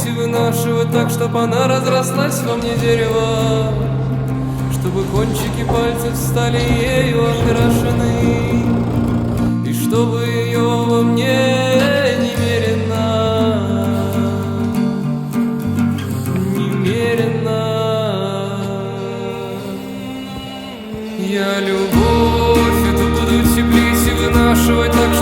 и вынашивать так, чтоб она разрослась во мне дерево, чтобы кончики пальцев стали ею окрашены, и чтобы ее во мне я любовь эту буду теплить и вынашивать так,